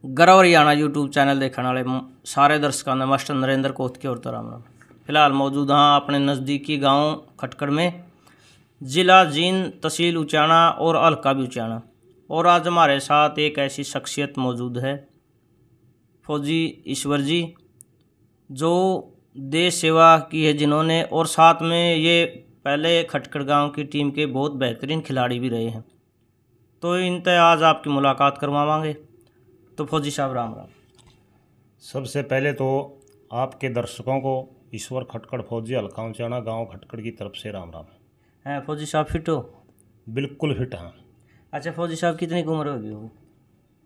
गर्व Haryana YouTube channel देखने वाले सारे दर्शकों ने मास्टर नरेंद्र कोत की ओर तो राम राम। फिलहाल मौजूद हाँ अपने नज़दीकी गांव खटकड़ में, ज़िला जींद, तहसील उचाना और हल्का भी उचाना। और आज हमारे साथ एक ऐसी शख्सियत मौजूद है, फौजी ईश्वर जी, जो देश सेवा की है जिन्होंने, और साथ में ये पहले खटकड़ गांव की टीम के बहुत बेहतरीन खिलाड़ी भी रहे हैं। तो इनसे आज आपकी मुलाकात करवावांगे। तो फौजी साहब राम राम। सबसे पहले तो आपके दर्शकों को ईश्वर खटकड़ फौजी हल्का उचाना गांव खटकड़ की तरफ से राम राम। हैं फौजी साहब फिट हो? बिल्कुल फिट हाँ। अच्छा फौजी साहब कितनी उम्र होगी?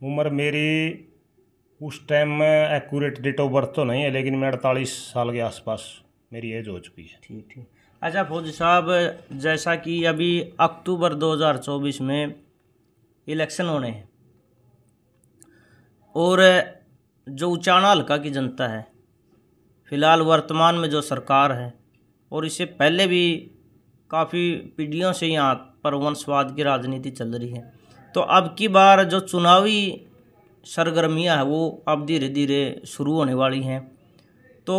उम्र मेरी उस टाइम में एक्यूरेट डेट ऑफ बर्थ तो नहीं है, लेकिन मैं 48 साल के आसपास मेरी एज हो चुकी है। ठीक ठीक। अच्छा फौजी साहब, जैसा कि अभी अक्टूबर 2024 में इलेक्शन होने हैं और जो उचाना हल्का की जनता है, फिलहाल वर्तमान में जो सरकार है और इससे पहले भी काफ़ी पीढ़ियों से यहाँ पर वंशवाद की राजनीति चल रही है, तो अब की बार जो चुनावी सरगर्मियाँ हैं वो अब धीरे धीरे शुरू होने वाली हैं। तो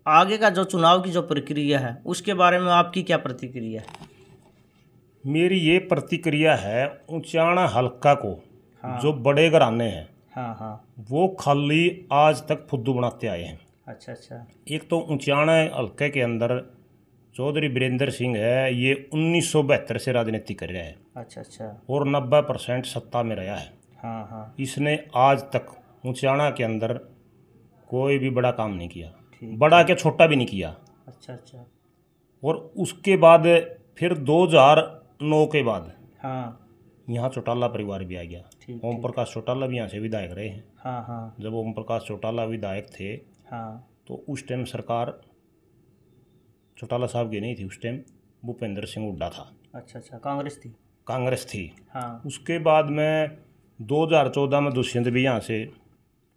आगे का जो चुनाव की जो प्रक्रिया है उसके बारे में आपकी क्या प्रतिक्रिया है? मेरी ये प्रतिक्रिया है, उचाना हल्का को हाँ। जो बड़े घराने हैं हाँ हाँ। वो खाली आज तक फुद्दू बनाते आए हैं। अच्छा अच्छा। एक तो उचाना हल्के के अंदर चौधरी वीरेंद्र सिंह है, ये 1972 से राजनीति कर रहा है। अच्छा अच्छा। और 90% सत्ता में रहा है। हाँ हाँ। इसने आज तक उचाना के अंदर कोई भी बड़ा काम नहीं किया, बड़ा के छोटा भी नहीं किया। अच्छा अच्छा। और उसके बाद फिर 2009 के बाद हाँ यहाँ चौटाला परिवार भी आ गया। ओम प्रकाश चौटाला भी यहाँ से विधायक रहे हैं। हाँ हाँ। जब ओम प्रकाश चौटाला विधायक थे हाँ तो उस टाइम सरकार चौटाला साहब की नहीं थी, उस टाइम भूपेंद्र सिंह हुड्डा था। अच्छा अच्छा, कांग्रेस थी? कांग्रेस थी। हाँ। उसके बाद में 2014 में दुष्यंत भी यहाँ से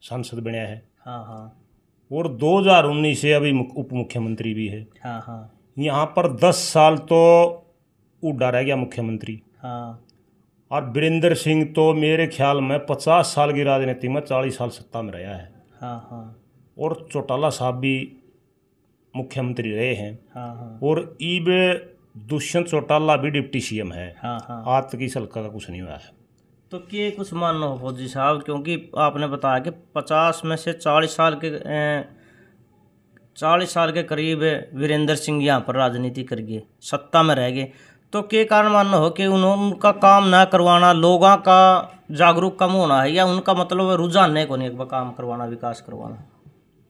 सांसद बना है। हाँ हाँ। और 2019 से अभी उप मुख्यमंत्री भी है। हाँ हाँ। यहाँ पर 10 साल तो हुड्डा रह गया मुख्यमंत्री। हाँ। और वीरेंद्र सिंह तो मेरे ख्याल में 50 साल की राजनीति में 40 साल सत्ता में रहा है। हाँ हाँ। और चौटाला साहब भी मुख्यमंत्री रहे हैं। हाँ हाँ। और ईब दुष्यंत चौटाला भी डिप्टी सीएम है। हाँ हाँ। आज तक इस हल्का का कुछ नहीं हुआ है। तो क्या कुछ मानना हो फौजी साहब, क्योंकि आपने बताया कि 50 में से 40 साल के करीब वीरेंद्र सिंह यहाँ पर राजनीति कर गए, सत्ता में रह गए, तो क्या कारण मानना हो कि उनका काम ना करवाना, लोगों का जागरूक कम होना है, या उनका मतलब रुझान नहीं को नहीं काम करवाना, विकास करवाना?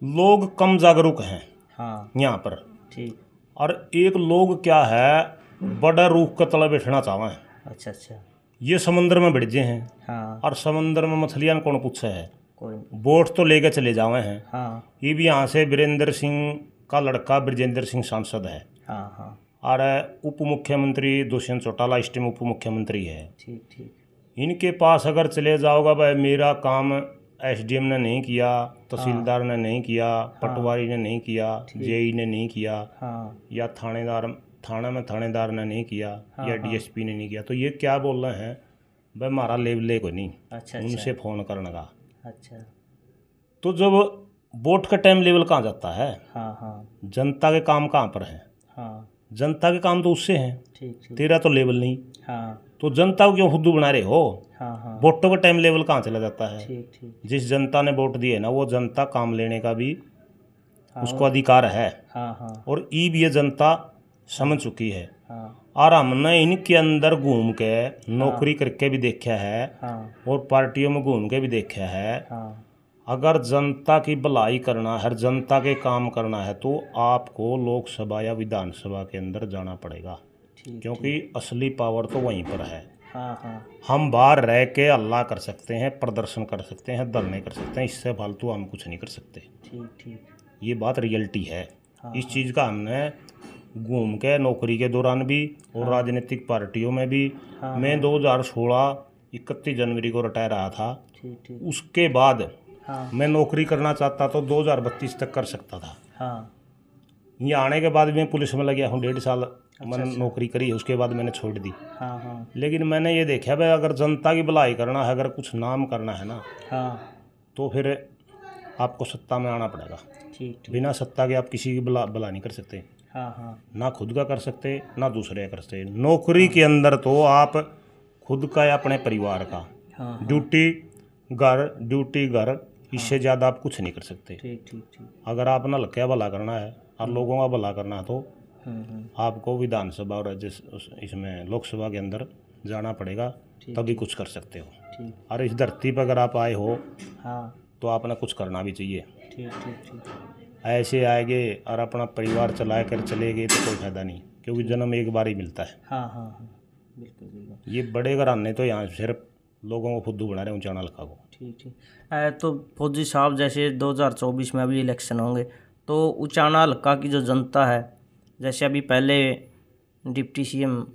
लोग कम जागरूक हैं हाँ यहाँ पर। ठीक। और एक लोग क्या है, बड़ा रूख का तला बैठना चाहवा है। अच्छा अच्छा। ये समंदर में बढ़ गए हैं। हाँ। और समंदर में मछलियां कौन पूछे है, कोई बोट तो लेके चले जावे हैं। हाँ। ये भी यहाँ से वीरेंद्र सिंह का लड़का ब्रजेंद्र सिंह सांसद है। हाँ हाँ। और उप मुख्यमंत्री दुष्यंत चौटाला इस टाइम उप मुख्यमंत्री है। ठीक ठीक। इनके पास अगर चले जाओगा, भाई मेरा काम एसडीएम ने नहीं किया, तहसीलदार ने नहीं किया, पटवारी ने नहीं किया, जेई ने नहीं किया, या थाना में थानेदार ने नहीं किया, या डीएसपी ने नहीं किया, तो ये क्या बोल रहे हैं, भाई हमारा लेवल को नहीं। अच्छा। उनसे फोन करने का। अच्छा। तो जब वोट का टाइम लेवल कहाँ जाता है? हाँ हाँ। जनता के काम कहाँ पर है? हाँ। जनता के काम तो उससे हैं। ठीक ठीक। तेरा तो लेवल नहीं। हाँ। तो जनता को क्यों फुद्दू बना रहे हो? हाँ हाँ। वोटों का टाइम लेवल कहाँ चला जाता है? ठीक ठीक। जिस जनता ने वोट दिए ना, वो जनता काम लेने का भी उसको अधिकार है। हाँ हाँ। और ई भी ये जनता समझ चुकी है। हाँ। और हमने इनके अंदर घूम के नौकरी करके भी देखा है। हाँ। और पार्टियों में घूम के भी देखा है। हाँ। अगर जनता की भलाई करना है, जनता के काम करना है, तो आपको लोकसभा या विधानसभा के अंदर जाना पड़ेगा। क्योंकि असली पावर तो वहीं पर है। हाँ हाँ। हम बाहर रह के हल्ला कर सकते हैं, प्रदर्शन कर सकते हैं, धरने कर सकते हैं, इससे फालतू हम कुछ नहीं कर सकते। ठीक ठीक। ये बात रियलिटी है। इस चीज़ का हमने घूम के नौकरी के दौरान भी और राजनीतिक पार्टियों में भी, मैं 2016 31 जनवरी को रिटायर आया था। ठीक। उसके बाद मैं नौकरी करना चाहता तो 2032 तक कर सकता था। यहाँ आने के बाद भी मैं पुलिस में लग गया हूँ, 1.5 साल मैंने नौकरी करी, उसके बाद मैंने छोड़ दी। हाँ हाँ। लेकिन मैंने ये देखा भाई अगर जनता की भलाई करना है, अगर कुछ नाम करना है ना, हाँ, तो फिर आपको सत्ता में आना पड़ेगा। ठीक ठीक। बिना सत्ता के आप किसी की भला नहीं कर सकते। हाँ हाँ। ना खुद का कर सकते ना दूसरे का कर सकते। नौकरी के अंदर तो आप खुद का या अपने परिवार का, हाँ ड्यूटी घर, इससे ज़्यादा आप कुछ नहीं कर सकते। ठीक ठीक ठीक। अगर आपने लक्ष्य भला करना है और लोगों का भला करना है तो आपको विधानसभा और इसमें लोकसभा के अंदर जाना पड़ेगा, तभी कुछ कर सकते हो। ठीक। और इस धरती पर अगर आप आए हो हाँ, तो आपने कुछ करना भी चाहिए। ठीक ठीक ठीक। ऐसे आएंगे और अपना परिवार चला कर चले गए तो कोई फायदा नहीं, क्योंकि जन्म एक बार ही मिलता है। हाँ हाँ हाँ, बिल्कुल बिल्कुल। ये बड़े घराने तो यहाँ सिर्फ लोगों को फुद्दू बना रहे हैं, ऊंचाना लखा को। ठीक ठीक। तो फौजी साहब, जैसे 2024 में अभी इलेक्शन होंगे, तो ऊंचाना हल्का की जो जनता है, जैसे अभी पहले डिप्टी सीएम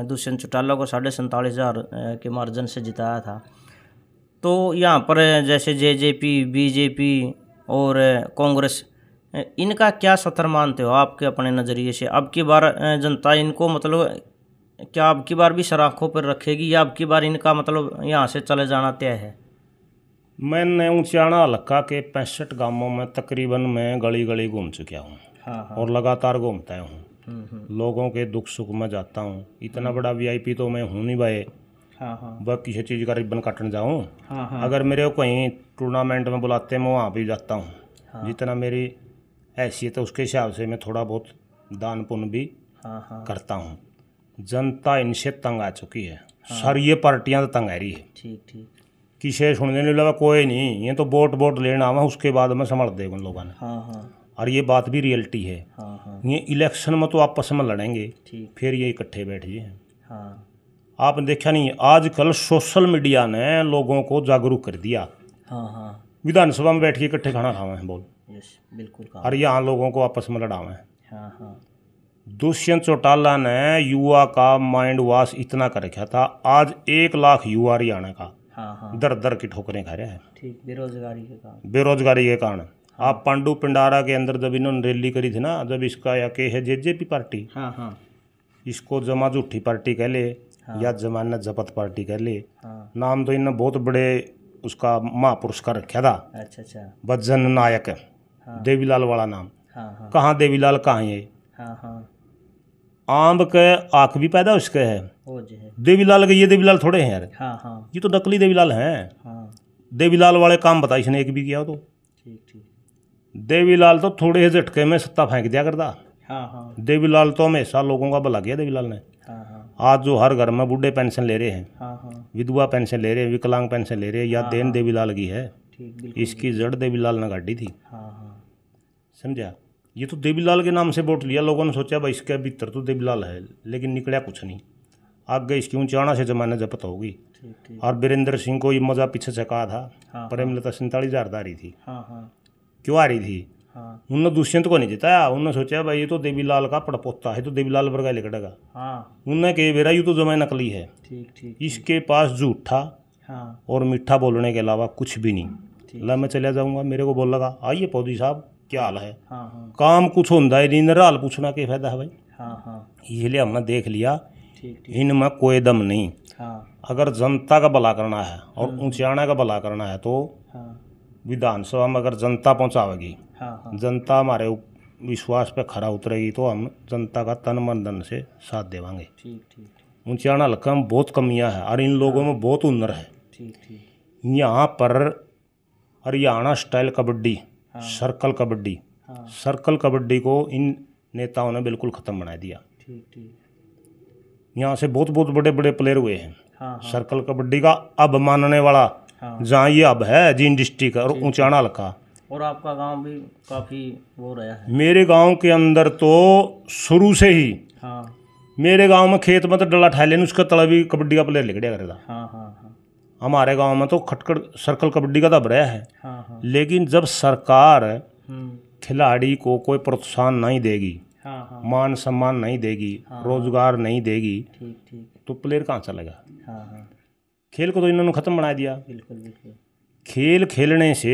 दुष्यंत चौटाला को 47,500 के मार्जिन से जिताया था, तो यहाँ पर जैसे जेजेपी, बीजेपी और कांग्रेस, इनका क्या सतर मानते हो आपके अपने नज़रिए से? अब की बार जनता इनको मतलब क्या अब की बार भी सराखों पर रखेगी, या अब की बार इनका मतलब यहाँ से चले जाना तय है? मैंने ऊंचाना हल्का के 65 गांवों में तकरीबन मैं गली गली घूम चुका हूँ। हाँ हाँ। और लगातार घूमता हूँ, लोगों के दुख सुख में जाता हूँ। इतना बड़ा वीआईपी तो मैं हूँ नहीं भाई। हाँ हाँ। वह किसी चीज़ का रिबन काटने जाऊँ। हाँ हाँ। अगर मेरे को कहीं टूर्नामेंट में बुलाते मैं वहाँ भी जाता हूँ। हाँ। जितना मेरी हैसियत है उसके हिसाब से मैं थोड़ा बहुत दान पुण्य भी हाँ हाँ। करता हूँ। जनता इनसे तंग आ चुकी है। सारी ये पार्टियां तो तंग आ रही है। ठीक ठीक। किसे सुनने नहीं लगा कोई नहीं, ये तो वोट लेना आवा, उसके बाद में समझ दे उन लोगों ने। हाँ हाँ। और ये बात भी रियलिटी है। हाँ हाँ। ये इलेक्शन में तो आपस में लड़ेंगे, ठीक। फिर ये इकट्ठे बैठिए। हाँ। आपने देखा नहीं आजकल सोशल मीडिया ने लोगों को जागरूक कर दिया। हाँ हाँ। विधानसभा में बैठ के इकट्ठे खाना खावे हैं बोल। यस, बिल्कुल कहा। और यहाँ लोगों को आपस में लड़ावे हैं। हाँ हाँ। दुष्यंत चौटाला ने युवा का माइंड वॉश इतना कर रखा था, आज 1 लाख युवा हरियाणा का हाँ हाँ। दर दर की ठोकरें खा रहे हैं। ठीक, बेरोजगारी के कारण। बेरोजगारी के कारण। आप पांडु पिंडारा के अंदर जब इन्होंने रैली करी थी ना, जब इसका या के है जेजेपी पार्टी, हाँ हाँ। इसको जमा झूठी पार्टी कह ले या जमानत जपत पार्टी कह ले, हाँ। नाम तो इन्होंने बहुत बड़े उसका महापुरुष का रखा था। अच्छा अच्छा। भजन नायक। हाँ। देवीलाल वाला नाम। हाँ हाँ। कहाँ देवीलाल कहाँ ये? हाँ हाँ। आम के आँख भी पैदा उसके है। वो जो है देवीलाल के, ये देवीलाल थोड़े हैं यार। हाँ हाँ। ये तो नकली देवीलाल हैं। हाँ। देवीलाल वाले काम बता इसने एक भी किया हो तो? ठीक ठीक। देवीलाल तो थोड़े से झटके में सत्ता फेंक दिया करता। हाँ हाँ। देवीलाल तो हमेशा लोगों का भला किया देवीलाल ने। हाँ हाँ। आज जो हर घर में बूढ़े पेंशन ले रहे हैं, हाँ हाँ। विधवा पेंशन ले रहे हैं, विकलांग पेंशन ले रहे हैं, या देन देवीलाल की है। ठीक, बिल्कुल। इसकी जड़ देवीलाल ने गाड़ी थी। हाँ हाँ। समझा? ये तो देवीलाल के नाम से वोट लिया, लोगों ने सोचा भाई इसके भीतर तो देवीलाल है, लेकिन निकला कुछ नहीं। आगे इसकी ऊंचाना से जमाने जपत होगी। ठीक ठीक। और वीरेंद्र सिंह को ये मजा पीछे चका था। हाँ, प्रेमलता 47,000 आ रही थी। हाँ हाँ। क्यों आ रही थी? हाँ उन्होंने दुष्यंत को नहीं जिताया। उन्होंने सोचा भाई ये तो देवीलाल का पड़पोता है, तो देवीलाल वर्गा लिखड़ेगा। हाँ। उन्होंने कही बेरा ये तो जमा नकली है। ठीक ठीक। इसके पास झूठा हाँ। और मीठा बोलने के अलावा कुछ भी नहीं। ठीक। ला मैं चला जाऊंगा, मेरे को बोल लगा आइए पौधी साहब क्या हाल है। हाँ हाँ। काम कुछ होता है नहीं, हाल पूछना क्या फायदा है भाई। हाँ हाँ। इसलिए हमने देख लिया ठीक ठीक। इनमें कोई दम नहीं। हाँ अगर जनता का भला करना है और ऊंचाना का भला करना है तो हाँ। विधानसभा में अगर जनता पहुंचावेगी, हाँ हाँ। जनता हमारे विश्वास पे खरा उतरेगी, तो हम जनता का तन मन धन से साथ देवांगे। ठीक ठीक। ऊंचाना हल्का में बहुत कमियां है और इन लोगों में बहुत हुनर है। ठीक ठीक। यहाँ पर हरियाणा स्टाइल कबड्डी, हाँ। सर्कल कबड्डी, हाँ। सर्कल कबड्डी को इन नेताओं ने बिल्कुल ख़त्म बना दिया। ठीक ठीक। यहाँ से बहुत बहुत बड़े बड़े प्लेयर हुए हैं। हाँ हाँ। सर्कल कबड्डी का अब मानने वाला हाँ। जहाँ ये अब है जींद डिस्ट्रिक्ट और ऊंचाना हल्का। और आपका गांव भी काफ़ी वो रहा है। मेरे गांव के अंदर तो शुरू से ही, हाँ। मेरे गांव में खेत में तो डला ठा लेने उसका तला भी कबड्डी का प्लेयर लिख दिया करेगा। हाँ हाँ हाँ। हमारे गांव में तो खटखड़ सर्कल कबड्डी का दब रहा है। हाँ हाँ। लेकिन जब सरकार हम्म। खिलाड़ी को कोई प्रोत्साहन नहीं देगी, हाँ हाँ। मान सम्मान नहीं देगी, रोजगार नहीं देगी, ठीक ठीक। तो प्लेयर कहाँ चलेगा? हाँ हाँ। खेल को तो इन्होंने खत्म बना दिया। बिल्कुल बिल्कुल। खेल खेलने से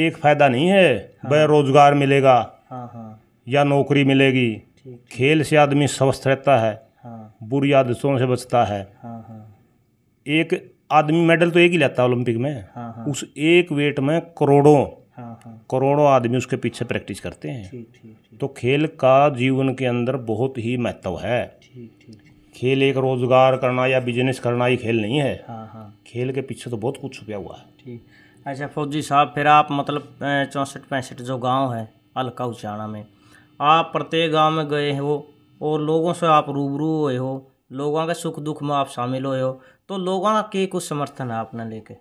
एक फायदा नहीं है, वह रोजगार मिलेगा। हाँ हाँ। या नौकरी मिलेगी। ठीक। खेल से आदमी स्वस्थ रहता है, हाँ बुरी आदतों से बचता है। हाँ हाँ एक आदमी मेडल तो एक ही लेता है ओलंपिक में, हाँ हाँ उस एक वेट में करोड़ों हाँ हाँ। करोड़ों आदमी उसके पीछे प्रैक्टिस करते हैं। ठीक ठीक ठीक तो खेल का जीवन के अंदर बहुत ही महत्व है। ठीक ठीक। खेल एक रोजगार करना या बिजनेस करना ही खेल नहीं है। हाँ हाँ खेल के पीछे तो बहुत कुछ छुपा हुआ है। ठीक। अच्छा फौजी साहब, फिर आप मतलब 64-65 जो गांव है हल्का उचाना में, आप प्रत्येक गांव में गए हो और लोगों से आप रूबरू हुए हो, लोगों के सुख दुख में आप शामिल हुए हो, तो लोगों का के कुछ समर्थन है आपने लेके?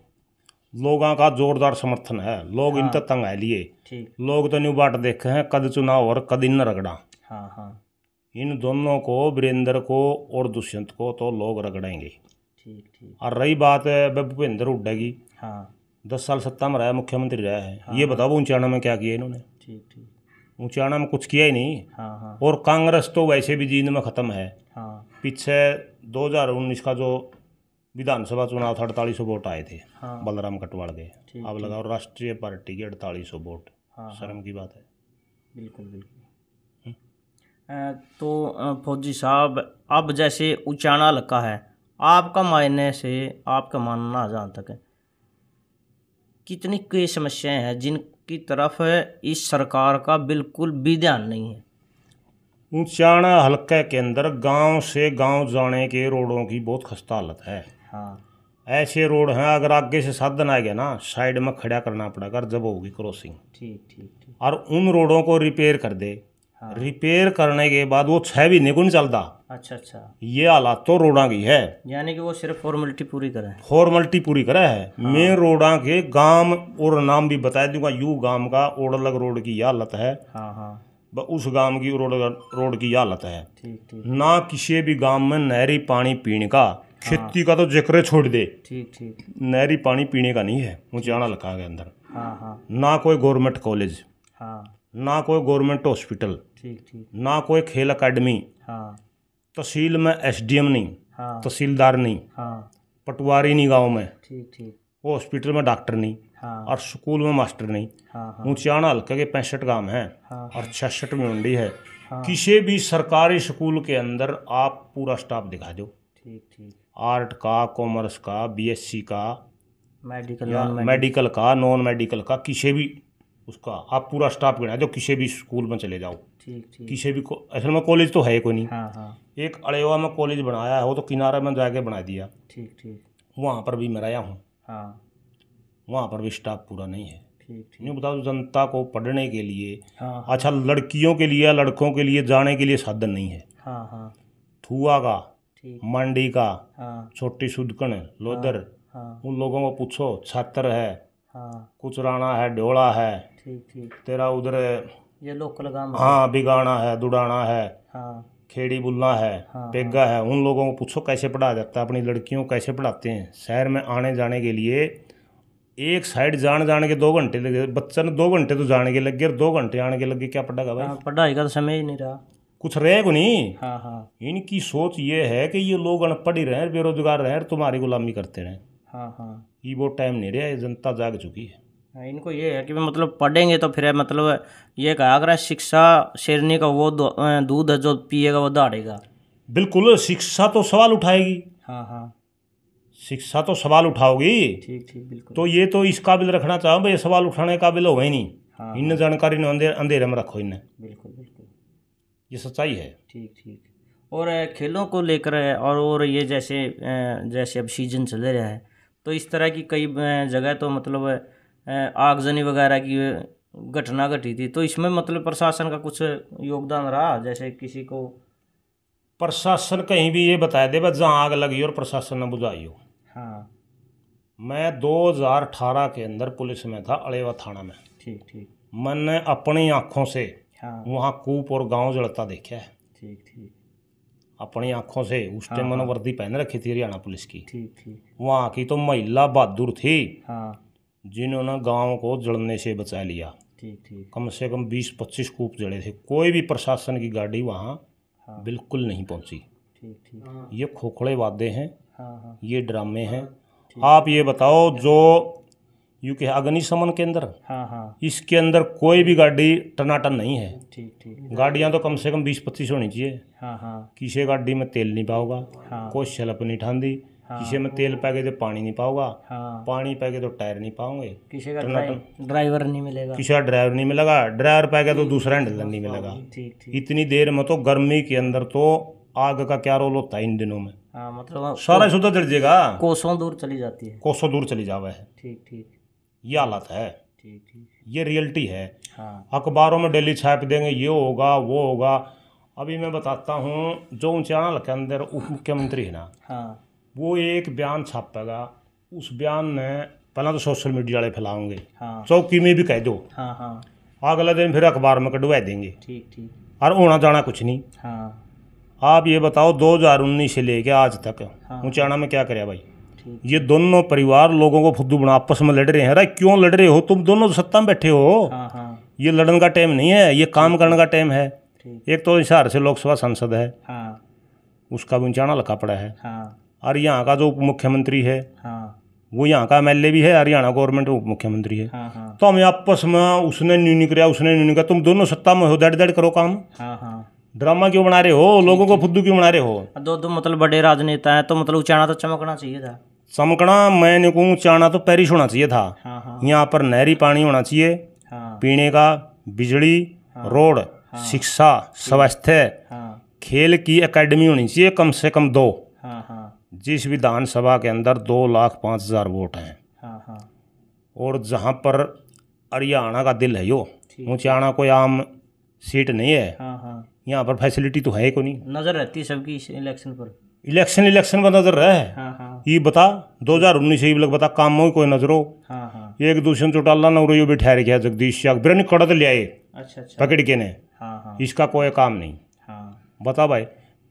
लोगों का जोरदार समर्थन है। लोग इन हाँ। तक तंग है लिए। ठीक। लोग तो न्यू बाट देखे हैं, कद चुनाव और कद इन रगड़ा। हाँ हाँ इन दोनों को, वीरेंद्र को और दुष्यंत को, तो लोग रगड़ेंगे। ठीक ठीक। और रही बात भूपेंद्र हुड्डा की, हाँ 10 साल सत्ता में रहा है, मुख्यमंत्री रहा है। हाँ, ये बताओ ऊंचाना में क्या किया इन्होंने? ठीक ठीक। ऊंचाना में कुछ किया ही नहीं। हाँ हाँ और कांग्रेस तो वैसे भी जींद में ख़त्म है। हाँ पीछे 2019 का जो विधानसभा चुनाव था 4800 वोट आए थे। हाँ। बलराम कटवाल के। ठीक, अब लगाओ राष्ट्रीय पार्टी के 4800 वोट। हाँ हाँ शर्म की बात है। बिल्कुल बिल्कुल। तो फौजी साहब, अब जैसे उचाना हल्का है, आपका मायने से आपका मानना जहाँ तक है, कितनी कई समस्याएं हैं जिनकी तरफ इस सरकार का बिल्कुल भी ध्यान नहीं है? ऊंचाना हल्के के अंदर गांव से गांव जाने के रोडों की बहुत खस्ता हालत है। हाँ ऐसे रोड हैं, अगर आगे से साधन आ गया ना, साइड में खड़ा करना पड़ेगा जब होगी क्रॉसिंग। ठीक ठीक ठीक। और उन रोडों को रिपेयर कर दे। हाँ। रिपेयर करने के बाद वो 6 महीने को नहीं चलता। अच्छा अच्छा, ये हालात तो रोडा की है। यानी कि वो सिर्फ फॉर्मेलिटी पूरी करें। फॉर्मेलिटी पूरी करा है। मेन रोडा के गांव और नाम भी बता दूंगा। यू गांव का ओडलग रोड की यह हालत है, हाँ हाँ उस गांव की रोड की यह हालत है। ठीक ठीक ना किसी भी गांव में नहरी पानी पीने का, खेती का तो जिक्र छोड़ दे, ठीक ठीक। नहरी पानी पीने का नहीं है ऊंचाना लखा के अंदर। हाँ हाँ ना कोई गवर्नमेंट कॉलेज, हाँ ना कोई गवर्नमेंट हॉस्पिटल, ठीक ठीक। ना कोई खेल अकेडमी। हाँ तहसील में एसडीएम नहीं, हाँ तहसीलदार नहीं, हाँ पटवारी नहीं गांव में, ठीक ठीक। हॉस्पिटल में डॉक्टर नहीं, हाँ और स्कूल में मास्टर नहीं। हाँ हाँ ऊंचाना हल्के के 65 गांव हैं हाँ और 66 में मंडी है। हाँ। किसी भी सरकारी स्कूल के अंदर आप पूरा स्टाफ दिखा दो, ठीक ठीक। आर्ट का, कॉमर्स का, बीएससी का, मेडिकल या नॉन मेडिकल का, नॉन मेडिकल का, किसी भी उसका आप पूरा स्टाफ गिना दो। किसी भी स्कूल में चले जाओ, ठीक ठीक। किसी भी असल में कॉलेज तो है कोई नहीं। हाँ हाँ एक अड़ेवा में कॉलेज बनाया है, वो तो किनारे में जाके बना दिया। ठीक ठीक। वहाँ पर भी मैं रहा हूँ, हाँ वहाँ पर भी स्टाफ पूरा नहीं है। ठीक ठीक। नहीं बताओ, जनता को पढ़ने के लिए, हाँ अच्छा लड़कियों के लिए, लड़कों के लिए जाने के लिए साधन नहीं है। हाँ हाँ थुआ का, ठीक। मंडी का, हाँ छोटी सुदकन, लोदर, हाँ उन लोगों को पूछो। छात्र है, हाँ कुचराना है, ढोला है, ठीक ठीक। तेरा उधर ये लोकल गांव। हाँ बिगाना है, दुडाना है, हाँ खेड़ी बुल्ला है, हाँ, पेगा है। उन लोगों को पूछो कैसे पढ़ाया जाता है, अपनी लड़कियों को कैसे पढ़ाते हैं। शहर में आने जाने के लिए एक साइड जाने के 2 घंटे लगे, बच्चा ने 2 घंटे तो जाने के लग गए और 2 घंटे आने के लग गए। क्या पढ़ेगा भाई? हाँ, पढ़ाई का तो समय ही नहीं रहा। कुछ रहेगा नहीं। हाँ हाँ इनकी सोच ये है कि ये लोग अनपढ़ ही रहे, बेरोजगार रहे, तुम्हारी गुलामी करते रहे। हाँ हाँ। ये वो टाइम नहीं रहा, ये जनता जाग चुकी है। हाँ, इनको ये है कि मतलब पढ़ेंगे तो फिर मतलब ये कहा अगर शिक्षा शेरनी का वो दूध है जो पिएगा वो दौड़ेगा। बिल्कुल, शिक्षा तो सवाल उठाएगी। हाँ हाँ शिक्षा तो सवाल उठाओगी। ठीक ठीक बिल्कुल। तो ये तो इस काबिल रखना चाहो भाई, सवाल उठाने काबिल हो ही नहीं। हाँ इन जानकारी ने अंधेरे में रखो इन्हें। बिल्कुल बिल्कुल। ये सच्चाई है। ठीक ठीक। और खेलों को लेकर है, और ये जैसे जैसे अब सीजन चल रहा है तो इस तरह की कई जगह तो मतलब आगजनी वगैरह की घटना घटी थी, तो इसमें मतलब प्रशासन का कुछ योगदान रहा? जैसे किसी को प्रशासन कहीं भी ये बताया दे बस जहाँ आग लगी और प्रशासन ने बुझाई हो। हाँ मैं 2018 के अंदर पुलिस में था, अड़ेवा थाना में। ठीक ठीक। मैंने अपनी आंखों से हाँ वहाँ कूप और गांव जलता देखा है। ठीक ठीक। अपनी आंखों से। उस टाइम मैंने वर्दी पहन रखी थी हरियाणा पुलिस की। ठीक ठीक। वहाँ की तो महिला बहादुर थी हाँ जिन्होंने गांव को जलने से बचा लिया। ठीक ठीक। कम से कम 20-25 कूप जले थे। कोई भी प्रशासन की गाड़ी वहाँ हाँ बिल्कुल नहीं पहुँची। ठीक ठीक। ये खोखले वादे हैं, हाँ हाँ ये ड्रामे हैं। आप ये बताओ, जो यूके अग्निशमन केंद्र, हाँ हाँ इसके अंदर कोई भी गाड़ी टनाटन नहीं है। ठीक ठीक। गाड़ियां तो कम से कम 20-25 होनी चाहिए। हाँ हाँ किसी गाड़ी में तेल नहीं पाओगा, हाँ कोई शलप नहीं ठांदी, किसी में तेल पाएगे तो पानी नहीं पाओगा, हाँ, पानी पाएगे तो टायर नहीं पाओगे, किसी का ड्राइवर नहीं मिलेगा, किसी का ड्राइवर नहीं मिलेगा, ड्राइवर पाएगा तो दूसरा हैंडलर नहीं मिलेगा। ठीक ठीक। इतनी देर में तो गर्मी के अंदर तो आग का क्या रोल होता है इन दिनों में, हाँ मतलब सारा सुधा जल जाएगा, कोसों दूर चली जाती है। कोसों दूर चली जावा है। ठीक ठीक। ये हालत है, ठीक ठीक। ये रियलिटी है। हाँ अखबारों में डेली छाप देंगे ये होगा वो होगा। अभी मैं बताता हूँ, जो ऊंचाना के अंदर उप मुख्यमंत्री है ना, हाँ वो एक बयान छापेगा, उस बयान में पहला तो सोशल मीडिया वाले फैलाओगे, हाँ चौकी में भी कह दो, हाँ हाँ अगला दिन फिर अखबार में कटवा देंगे। ठीक ठीक। और होना जाना कुछ नहीं। हाँ आप ये बताओ 2019 से लेके आज तक हाँ। ऊंचाना में क्या करे भाई? ठीक। ये दोनों परिवार लोगों को फुद्दू बना आपस में लड़ रहे हैं। अरे क्यों लड़ रहे हो? तुम दोनों तो सत्ता में बैठे हो। हाँ हाँ ये लड़ने का टाइम नहीं है, ये काम करने का टाइम है। ठीक। एक तो हिसार से लोकसभा सांसद है, हाँ उसका भी ऊंचाना लगा पड़ा है। हाँ और यहाँ का जो उप मुख्यमंत्री है हाँ वो यहाँ का एमएलए भी है, हरियाणा गवर्नमेंट उप मुख्यमंत्री है। हाँ हाँ तो हमें आपस में उसने न्यू नहीं किया उसने न्यू नहीं किया, तुम दोनों सत्ता में हो, दड़ दड़ करो काम। हाँ हाँ। ड्रामा क्यों बना रहे हो? लोगों को फुद्दू क्यों बना रहे हो? दो दो मतलब बड़े राजनेता हैं तो मतलब ऊंचाना तो चमकना चाहिए था। चमकना मैंने को ऊंचाना तो पेरिस होना चाहिए था। हाँ हाँ यहाँ पर नहरी पानी होना चाहिए, हाँ पीने का, बिजली, रोड, शिक्षा, स्वास्थ्य, हाँ खेल की एकेडमी होनी चाहिए कम से कम 2। हाँ हाँ जिस विधानसभा के अंदर 2,05,000 वोट हैं, हाँ हाँ और जहाँ पर हरियाणा का दिल है यो, ठीक। ऊंचाना कोई आम सीट नहीं है। हाँ हाँ। यहाँ पर फैसिलिटी तो है को नहीं। नजर रहती है सबकी इस इलेक्शन पर। इलेक्शन पर नजर रहे। हाँ हाँ ये बता 2019 से लग बता काम में कोई नजरो। हाँ हाँ। एक दूसरे चौटाला नवरो यो बिठा रखा जगदीश याग बिरनी कड़त ले आए अच्छा अच्छा। पकड़ के ने। हाँ हाँ इसका कोई काम नहीं। हाँ बता भाई,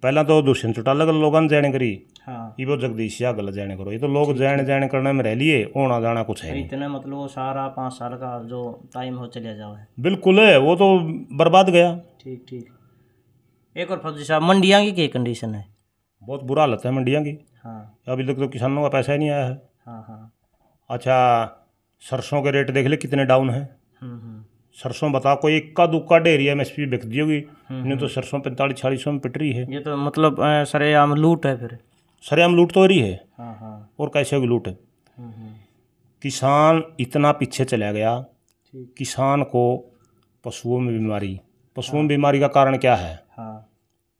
पहला तो दुष्यंत चौटाला के लोगों ने जाने करी, हाँ। ये वो जगदीश याग गलत जाने करो। ये तो लोग जाने करने में रह लिए, होना जाना कुछ है नहीं। इतने मतलब वो सारा 5 साल का जो टाइम हो चलिया जाओ है। बिल्कुल है, वो तो बर्बाद गया। ठीक ठीक। एक और फौजी साहब, मंडियाँ की क्या कंडीशन है? बहुत बुरा हालत है मंडियाँ की। हाँ अभी तक तो किसानों का पैसा ही नहीं आया है। हाँ हाँ। अच्छा, सरसों के रेट देख ले कितने डाउन है। हम्म। सरसों बता, कोई इक्का दुक्का ढेरी एमएसपी बिक दी होगी, नहीं तो सरसों 45-46 में पिट रही है। ये तो मतलब सरेआम लूट है फिर। सरेआम लूट तो हो रही है। हाँ हाँ। और कैसे होगी लूट? हम्म। किसान इतना पीछे चला गया। ठीक। किसान को पशुओं में बीमारी, पशुओं में बीमारी का कारण क्या है? हाँ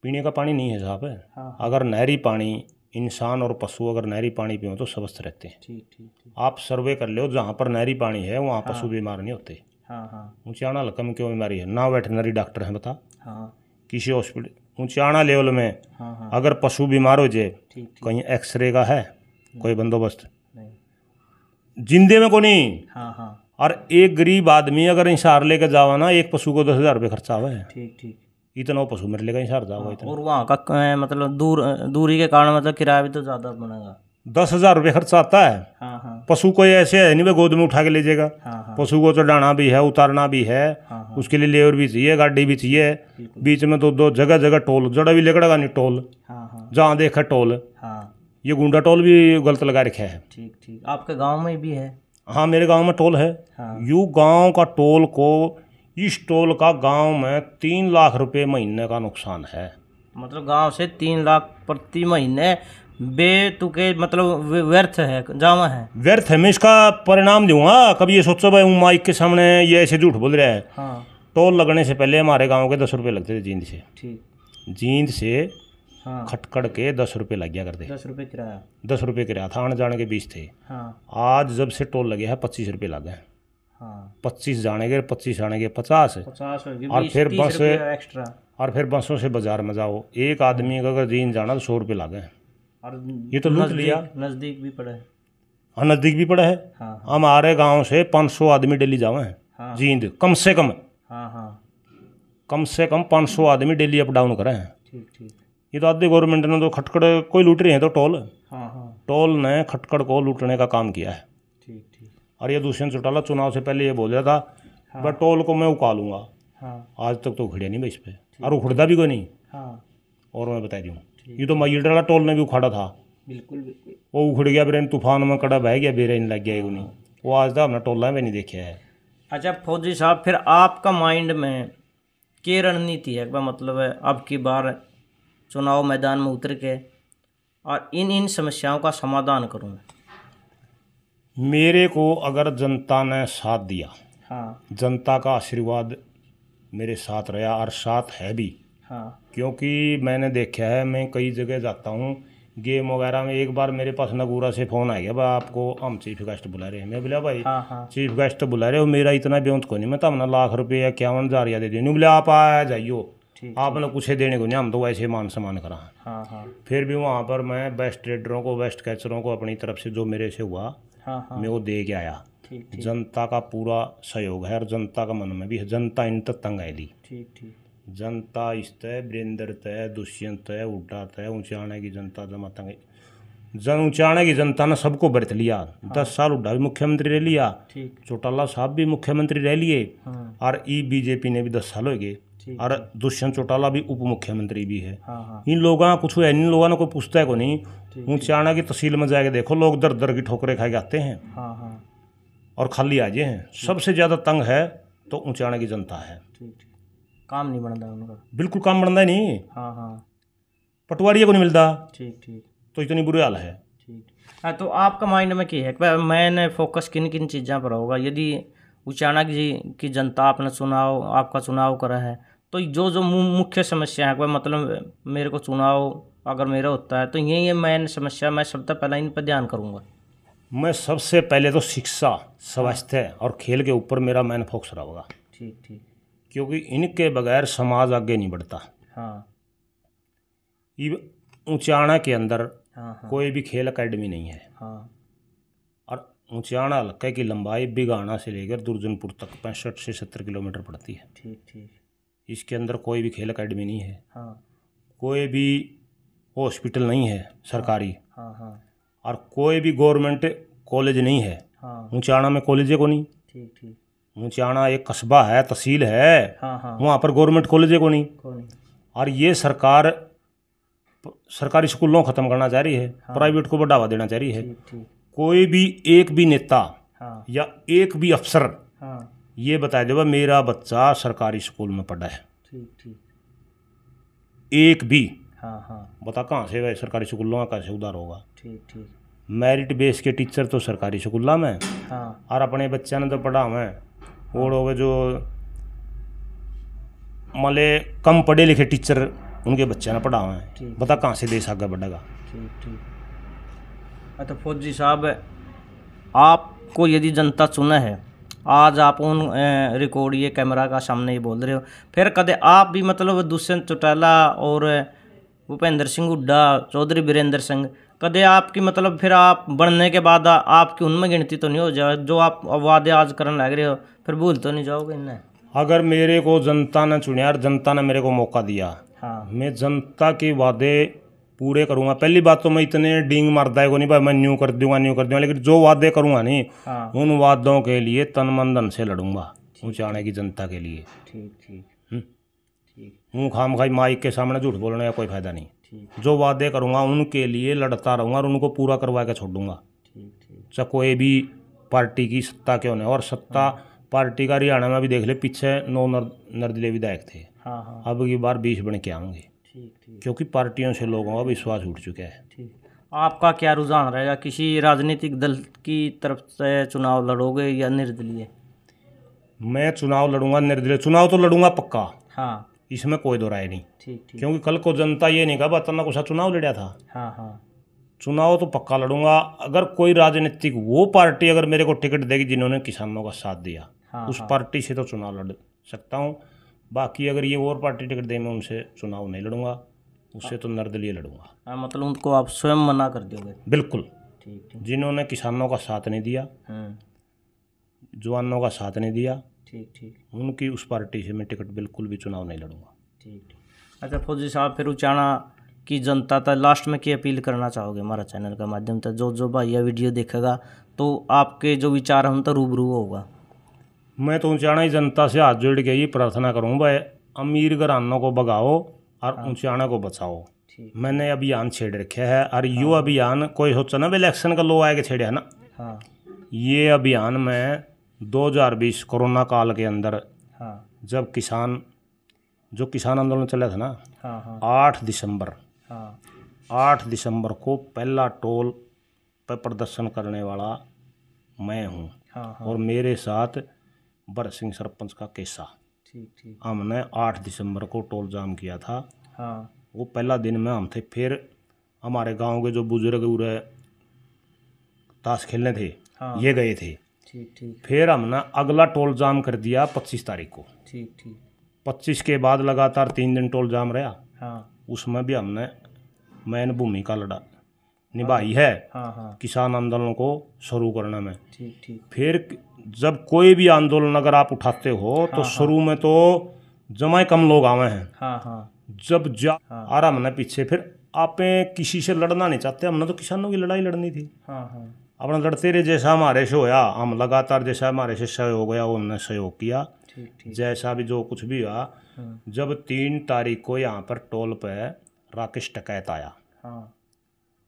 पीने का पानी नहीं है साहब। हाँ। अगर नहरी पानी, इंसान और पशु अगर नहरी पानी पियो तो स्वस्थ रहते हैं। ठीक ठीक ठीक। आप सर्वे कर लो, जहाँ पर नहरी पानी है वहाँ पशु बीमार नहीं होते। हाँ हाँ ऊंचाना हल्का में क्यों बीमारी है? ना वेटनरी डॉक्टर हैं बता। हाँ किसी हॉस्पिटल ऊंचाना लेवल में हाँ हाँ। अगर पशु बीमार हो जाए, ठीक ठीक। कहीं एक्सरे का है कोई बंदोबस्त? नहीं। जिंदे में को नहीं। हाँ हाँ। और एक गरीब आदमी अगर इंसार लेकर जावा ना, एक पशु को 10,000 रुपये खर्चा हुआ है। ठीक ठीक। इतना वो पशु मेरे लेगा इंसार जाओगा इतना। और वहाँ का मतलब दूरी के कारण मतलब किराया भी तो ज़्यादा बनेगा। 10,000 रुपये खर्चा आता है। हाँ हाँ पशु कोई ऐसे है नहीं वे गोद में उठा के ले जाएगा। हाँ हाँ पशु को चढ़ाना भी है, उतारना भी है, हाँ हाँ। उसके लिए लेबर भी चाहिए, गाड़ी भी चाहिए। बिल्कुल। बीच में दो जगह जगह टोल, जड़ा भी लेकड़ेगा नहीं टोल, हाँ हाँ जहाँ देखा टोल। हाँ। ये गुंडा टोल भी गलत लगा रखा है। ठीक ठीक। आपके गांव में भी है? हाँ, मेरे गांव में टोल है। हाँ। यू गांव का टोल को, इस टोल का गांव में 3 लाख रुपए महीने का नुकसान है। मतलब गांव से 3 लाख प्रति महीने बेतुके मतलब व्यर्थ है, जावा है। व्यर्थ है। मैं इसका परिणाम दूंगा। कभी ये सोचो भाई, माइक के सामने ये ऐसे झूठ बोल रहा है। हाँ। टोल लगने से पहले हमारे गांव के 10 रुपये लगते थे जींद से। ठीक। जींद से हाँ। खटखड़ के 10 रुपये लग गया करते। 10 रुपये किराया। 10 रुपये किराया था, आने जाने के 20 थे। हाँ आज जब से टोल लगे है 25 रुपये लगे हैं। हाँ। 25 जाने के, 25 आने के 50। 50 होगी, और 20 फिर 30 बस रुपये एक्स्ट्रा। और फिर बसों से बाजार में जाओ, एक आदमी का अगर जींद जाना तो 100 रुपये लगे हैं। और ये तो लूट लिया। नज़दीक भी पड़ा है। हाँ, नज़दीक भी पड़ा है। हाँ हमारे गांव से 500 आदमी डेली जावे हैं। हाँ। जींद कम से कम, हाँ हाँ। कम से कम 500 आदमी डेली अप डाउन करे हैं। ठीक ठीक। ये तो आधी गवर्नमेंट ने तो खटखड़ कोई लूट रहे हैं तो टोल, हाँ हाँ। टोल ने खटखड़ को लूटने का काम किया है। ठीक ठीक। और ये दुष्यंत चौटाला चुनाव से पहले ये बोल रहा था, बस टोल को मैं उका लूंगा। हाँ। आज तक तो उखड़िया नहीं भाई इस पे, और उखड़ता भी कोई नहीं। हाँ। और मैं बता दूँ, ये तो मईडला टोल ने भी उखाड़ा था, बिल्कुल बिल्कुल। वो उखड़ गया, बेरे तूफान में कड़ा बह गया, बेरे इन लग गया नहीं। वो आज तक हमने टोला में नहीं देखा है। अच्छा फौजी साहब, फिर आपका माइंड में क्या रणनीति है, मतलब है अब की बार चुनाव मैदान में उतर के और इन समस्याओं का समाधान करूँ? मेरे को अगर जनता ने साथ दिया, हाँ, जनता का आशीर्वाद मेरे साथ रहा और साथ है भी, हाँ, क्योंकि मैंने देखा है, मैं कई जगह जाता हूँ गेम वगैरह में। एक बार मेरे पास नगूरा से फ़ोन आ गया, भाई आपको हम चीफ गेस्ट बुला रहे हैं। मैं बोला भाई हाँ, हाँ, चीफ गेस्ट बुला रहे हो, मेरा इतना बेउंत को नहीं, मैं तब ना लाख रुपये या 51,000 दे दें। बोले आप आ जाइयो, आपने कुछ देने को नहीं, हम तो वैसे मान सम्मान करा। हाँ, हाँ, फिर भी वहाँ पर मैं बेस्ट ट्रेडरों को, बेस्ट कैचरों को अपनी तरफ से जो मेरे से हुआ, हाँ, हाँ, मैं वो दे के आया। ठीक ठीक जनता का पूरा सहयोग है और जनता का मन में भी है। जनता इन तक तंग आएली, ठीक ठीक जनता इस तय, वीरेंद्र तय, दुष्यंत तय, उड्डा तय, ऊंचाने की जनता जमा तंग ऊंचाने की जनता ने सबको बरत लिया। 10 साल उड्डा भी मुख्यमंत्री रह लिया, ठीक, चौटाला साहब भी मुख्यमंत्री रह लिए, हाँ, और बीजेपी ने भी 10 साल हो गए, ठीक, और दुष्यंत चौटाला भी उप मुख्यमंत्री भी है। हाँ, हाँ, इन लोगों का कुछ है, इन लोगों ने कोई पूछता है को नहीं। ऊंचाना की तहसील में जाके देखो, लोग दर दर की ठोकरें खा के आते हैं हाँ, हाँ, और खाली आ जाए हैं। सबसे ज़्यादा तंग है तो ऊंचाना की जनता है। ठीक ठीक, काम नहीं बनता उनका, बिल्कुल काम बनता ही नहीं, हाँ, हाँ, पटवारी को नहीं मिलता, ठीक ठीक तो इतनी बुरी हाल है। ठीक। हाँ, तो आपका माइंड में क्या है कि मैंने फोकस किन किन चीज़ों पर होगा? यदि ऊंचाना की जनता आपने आपका चुनाव करा है, तो जो जो मुख्य समस्या है, मतलब मेरे को चुनाव अगर मेरा होता है तो ये मेन समस्या, मैं सबसे पहले इन पर ध्यान करूँगा। मैं सबसे पहले तो शिक्षा, स्वास्थ्य और खेल के ऊपर मेरा मेन फोकस रहेगा, ठीक ठीक, क्योंकि इनके बगैर समाज आगे नहीं बढ़ता। हाँ, ये ऊंचाना के अंदर हाँ, हाँ, कोई भी खेल अकेडमी नहीं है, हाँ, और ऊंचाना हल्के की लंबाई बिगाना से लेकर दुर्जनपुर तक 65 से 70 किलोमीटर पड़ती है। ठीक ठीक, इसके अंदर कोई भी खेल अकेडमी नहीं है, हाँ, कोई भी हॉस्पिटल नहीं है सरकारी, हाँ, हाँ, और कोई भी गवर्नमेंट कॉलेज नहीं है। हाँ, ऊंचाना में कॉलेज है को नहीं। ठीक ठीक, ऊंचाना एक कस्बा है, तहसील है, हाँ, हाँ, वहाँ पर गवर्नमेंट कॉलेज है को नहीं। कौन, और ये सरकार सरकारी स्कूलों ख़त्म करना चाह रही है, प्राइवेट को बढ़ावा देना चाह रही है। ठीक ठीक, कोई भी एक भी नेता हाँ, या एक भी अफसर हाँ, ये बता दे मेरा बच्चा सरकारी स्कूल में पढ़ा है, ठीक ठीक, एक भी हाँ, हाँ, बता कहाँ से वह सरकारी स्कूलों का कैसे उधार होगा। ठीक ठीक, मेरिट बेस के टीचर तो सरकारी स्कूलों में, हाँ, और अपने बच्चा ने तो पढ़ा मैं और वो जो मले कम पढ़े लिखे टीचर उनके बच्चे ने पढ़ा हुआ है, बता कहाँ से देश आगे बढ़ेगा। ठीक ठीक। तो फौजी साहब, आपको यदि जनता चुना है, आज आप उन रिकॉर्ड ये कैमरा का सामने ही बोल रहे हो, फिर कदे आप भी मतलब दुष्यंत चौटाला और भूपेंद्र सिंह हुड्डा, चौधरी वीरेंद्र सिंह, कदे आपकी मतलब फिर आप बढ़ने के बाद आपकी उनमें गिनती तो नहीं हो जाए? जो आप वादे आज करने लग रहे हो, फिर भूल तो नहीं जाओगे इन्हें? अगर मेरे को जनता ने चुनिया और जनता ने मेरे को मौका दिया, हाँ, मैं जनता के वादे पूरे करूंगा। पहली बात तो मैं इतने डींग मारता है को नहीं भाई मैं न्यू कर दूंगा, लेकिन जो वादे करूंगा नहीं, हाँ, उन वादों के लिए तन मन धन से लड़ूंगा ऊंचाने की जनता के लिए। ठीक ठीक ठीक, मुँह खाम खाई माइक के सामने झूठ बोलने का कोई फायदा नहीं। ठीक जो वादे करूंगा उनके लिए लड़ता रहूंगा और उनको पूरा करवा के छोड़ दूंगा, ठीक ठीक, चाहे कोई भी पार्टी की सत्ता क्यों नहीं। और सत्ता पार्टी का हरियाणा में भी देख ले, पीछे 9 निर्दलीय विधायक थे, हाँ, हाँ, अब की बार 20 बन के आएंगे, ठीक ठीक क्योंकि पार्टियों से लोगों का विश्वास उठ चुका है। ठीक। आपका क्या रुझान रहेगा? किसी राजनीतिक दल की तरफ से चुनाव लड़ोगे या निर्दलीय? मैं चुनाव लड़ूंगा, निर्दलीय चुनाव तो लड़ूंगा पक्का, हाँ, इसमें कोई दो राय नहीं। ठीक ठीक, क्योंकि कल को जनता ये नहीं कहा बतना कुछ चुनाव लड़ा था। हाँ, हाँ, चुनाव तो पक्का लड़ूंगा। अगर कोई राजनीतिक वो पार्टी अगर मेरे को टिकट देगी जिन्होंने किसानों का साथ दिया, हाँ, उस हाँ, पार्टी से तो चुनाव लड़ सकता हूँ। बाकी अगर ये और पार्टी टिकट दे मैं उनसे चुनाव नहीं लड़ूंगा, उससे तो निर्दलीय लड़ूंगा। हाँ, मतलब उनको आप स्वयं मना कर दोगे? बिल्कुल, ठीक ठीक, जिन्होंने किसानों का साथ नहीं दिया, जवानों का साथ नहीं दिया, ठीक ठीक, उनकी उस पार्टी से मैं टिकट बिल्कुल भी चुनाव नहीं लड़ूंगा। ठीक ठीक। अच्छा फौजी साहब, फिर ऊंचाना की जनता तक लास्ट में क्या अपील करना चाहोगे हमारा चैनल का माध्यम से? जो भाई यह वीडियो देखेगा तो आपके जो विचार हैं उन तो रूबरू होगा। मैं तो ऊंचाना ही जनता से हाथ जोड़ के ये प्रार्थना करूँ भाई, अमीर घरानों को भगाओ और ऊंचाना को बचाओ। मैंने अभियान छेड़ रखे है, और यो अभियान कोई सोचा ना इलेक्शन का लो आए के छेड़े है ना, हाँ, ये अभियान में 2020 कोरोना काल के अंदर, हाँ, जब जो किसान आंदोलन चला था ना, हाँ, हाँ, 8 दिसंबर, हाँ, 8 दिसंबर को पहला टोल पर प्रदर्शन करने वाला मैं हूँ। हाँ, हाँ, और मेरे साथ भरत सिंह सरपंच का केसा। ठीक ठीक, हमने 8 दिसंबर को टोल जाम किया था। हाँ, वो पहला दिन में हम थे। फिर हमारे गांव के जो बुजुर्ग उरे ताश खेलने थे, हाँ, ये गए थे। ठीक ठीक, फिर हमने अगला टोल जाम कर दिया 25 तारीख को। ठीक ठीक, 25 के बाद लगातार 3 दिन टोल जाम रहा। हाँ, उसमें भी हमने मैन भूमिका निभाई है, हाँ, हाँ, किसान आंदोलन को शुरू करने में। ठीक ठीक, फिर जब कोई भी आंदोलन अगर आप उठाते हो तो शुरू में तो जमाए कम लोग आवे हैं। हाँ, हाँ, जब आ रहा हमने पीछे, फिर आपे किसी से लड़ना नहीं चाहते, हमने तो किसानों की लड़ाई लड़नी थी। हाँ, हाँ, अपना लड़ते रहे, जैसा हमारे से होया हम लगातार, जैसा हमारे से सहयोग गया वो हमने सहयोग किया। ठीक ठीक, जैसा भी जो कुछ भी हुआ। जब 3 तारीख को यहाँ पर टोल पे राकेश टिकैत आया, हाँ,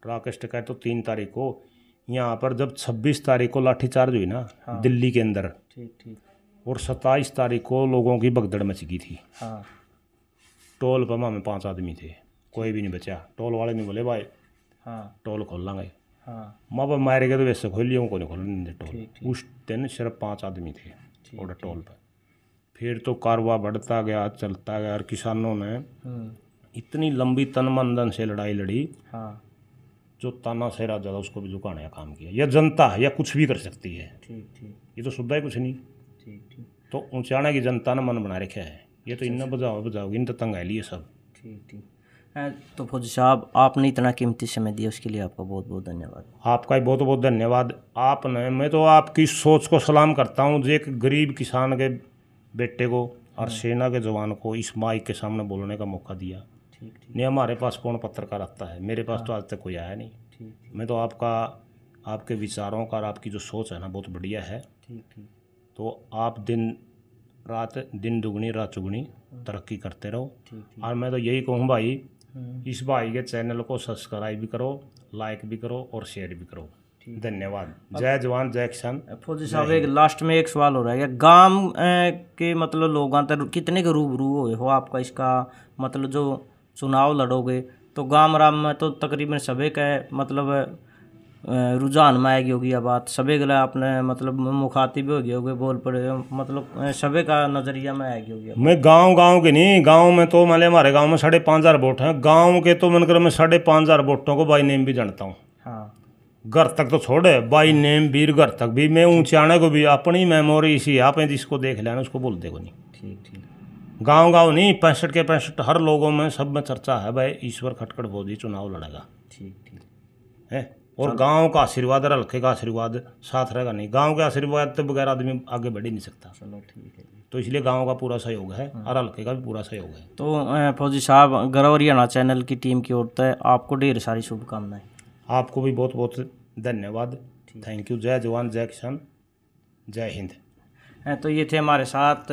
राकेश टिकैत तो 3 तारीख को यहाँ पर, जब 26 तारीख को लाठीचार्ज हुई ना दिल्ली के अंदर, ठीक ठीक, और 27 तारीख को लोगों की भगदड़ मच गई थी। हाँ, टोल पर हमें 5 आदमी थे, कोई भी नहीं बचा। टोल वाले नहीं बोले भाई हाँ, टोल खोल लांगे, हाँ, माँ बाप मारे गए तो वैसे खोल लिया, को नहीं खोलने दे ठीक, टोल। उस दिन सिर्फ 5 आदमी थे और टोल पर। फिर तो कारवा बढ़ता गया, चलता गया, और किसानों ने इतनी लंबी तन मन धन से लड़ाई लड़ी, हाँ, जो तानाशाह ज़्यादा उसको भी झुकाने का काम किया। यह जनता है, या कुछ भी कर सकती है, ठीक ठीक, ये तो सुधा ही कुछ नहीं। ठीक ठीक, तो ऊंचाना की जनता ने मन बना रखा है, ये तो इन्ना बजाओगे इन तो तंग है लिए सब। ठीक ठीक। तो फौजी साहब, आपने इतना कीमती समय दिया, उसके लिए आपका बहुत बहुत धन्यवाद। आपका भी बहुत बहुत धन्यवाद। आपने, मैं तो आपकी सोच को सलाम करता हूँ, जो एक गरीब किसान के बेटे को और सेना के जवान को इस माइक के सामने बोलने का मौका दिया। ठीक ठीक, नहीं, हमारे पास कौन पत्रकार आता है, मेरे पास तो आज तक कोई आया नहीं। ठीक ठीक, मैं तो आपके विचारों का और आपकी जो सोच है ना, बहुत बढ़िया है। ठीक ठीक, तो आप दिन दुगनी रात चुगनी तरक्की करते रहो। ठीक ठीक, और मैं तो यही कहूँ भाई, इस भाई के चैनल को सब्सक्राइब भी करो, लाइक भी करो और शेयर भी करो। धन्यवाद। जय जवान जय किसान। फौजी साहब, एक लास्ट में एक सवाल हो रहा है, गांव के मतलब लोग तक कितने के रूबरू हुए हो आपका इसका मतलब जो चुनाव लड़ोगे, तो गांव राम में तो तकरीबन सभी का मतलब रुझान में आएगी होगी यह बात, सभी के लिए आपने मतलब मुखातिब हो गए होगे, बोल पड़े मतलब सभी का नज़रिया में आएगी होगी। मैं गांव के नहीं, गांव में तो मान हमारे गांव में 5,500 वोट हैं। गांव के तो मनकर मैं 5,500 वोटों को बाई नेम भी जानता हूँ। हाँ, घर तक तो छोड़े, बाई नेम वीर घर तक भी। मैं ऊंचाने को भी अपनी मेमोरी इसी आप जिसको देख लेना उसको बोलते को नहीं। ठीक ठीक, गांव नहीं, 65 के 65 हर लोगों में, सब में चर्चा है भाई ईश्वर खटखड़ फौजी चुनाव लड़ेगा। ठीक ठीक है, और गांव का आशीर्वाद और हल्के का आशीर्वाद साथ रहेगा। नहीं, गांव के आशीर्वाद तो बगैर आदमी आगे बढ़ ही नहीं सकता। चलो ठीक है। तो इसलिए गांव का पूरा सहयोग है और हल्के का भी पूरा सहयोग है। तो फौजी साहब, गर्व हरियाणा चैनल की टीम की ओर से आपको ढेर सारी शुभकामनाएं। आपको भी बहुत बहुत धन्यवाद। Thank you. जय जवान जय किसान जय हिंद। तो ये थे हमारे साथ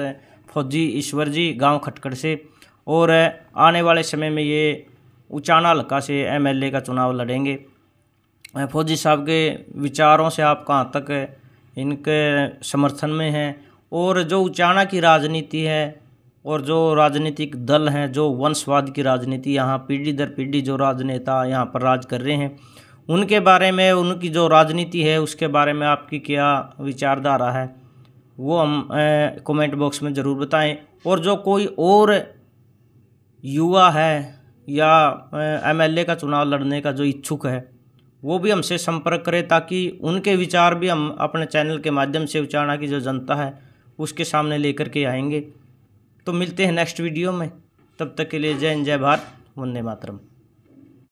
फौजी ईश्वर जी गांव खटकड़ से, और आने वाले समय में ये उचाना हल्का से एमएलए का चुनाव लड़ेंगे। फौजी साहब के विचारों से आप कहाँ तक इनके समर्थन में हैं, और जो उचाना की राजनीति है और जो राजनीतिक दल हैं, जो वंशवाद की राजनीति यहाँ पीढ़ी दर पीढ़ी जो राजनेता यहाँ पर राज कर रहे हैं, उनके बारे में, उनकी जो राजनीति है उसके बारे में आपकी क्या विचारधारा है, वो हम कमेंट बॉक्स में ज़रूर बताएं। और जो कोई और युवा है या एमएलए का चुनाव लड़ने का जो इच्छुक है, वो भी हमसे संपर्क करें, ताकि उनके विचार भी हम अपने चैनल के माध्यम से उचाना की जो जनता है उसके सामने लेकर के आएंगे। तो मिलते हैं नेक्स्ट वीडियो में, तब तक के लिए जय हिंद जय भारत, वंदे मातरम।